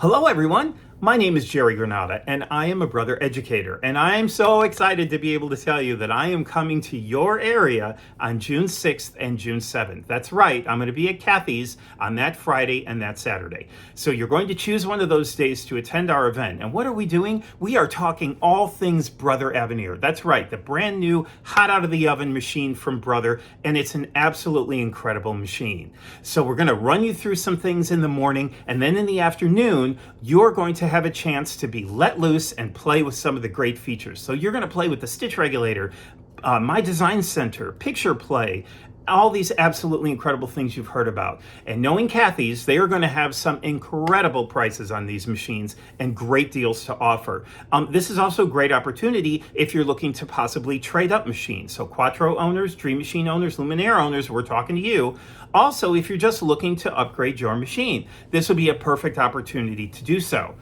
Hello everyone, my name is Jerry Granata and I am a brother educator, and I am so excited to be able to tell you that I am coming to your area on June 6th and June 7th. That's right, I'm going to be at Cathey's on that Friday and that Saturday. So you're going to choose one of those days to attend our event. And what are we doing? We are talking all things Brother Aveneer. That's right, the brand new hot out of the oven machine from Brother, and it's an absolutely incredible machine. So we're going to run you through some things in the morning, and then in the afternoon you're going to have a chance to be let loose and play with some of the great features. So you're going to play with the Stitch Regulator, My Design Center, Picture Play, all these absolutely incredible things you've heard about. And knowing Cathey's, they are going to have some incredible prices on these machines and great deals to offer. This is also a great opportunity if you're looking to possibly trade up machines. So Quattro owners, Dream Machine owners, Luminaire owners, we're talking to you. Also, if you're just looking to upgrade your machine, this would be a perfect opportunity to do so.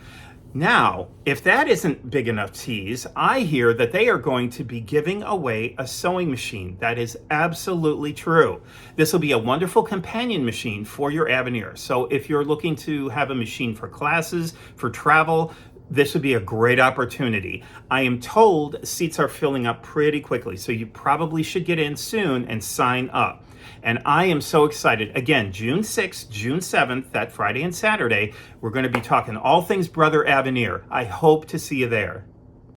Now, if that isn't big enough tease, I hear that they are going to be giving away a sewing machine. That is absolutely true. This will be a wonderful companion machine for your Aveneer. So if you're looking to have a machine for classes, for travel, this would be a great opportunity. I am told seats are filling up pretty quickly, so you probably should get in soon and sign up. And I am so excited. Again, June 6th, June 7th, that Friday and Saturday, we're going to be talking all things Brother Aveneer. I hope to see you there.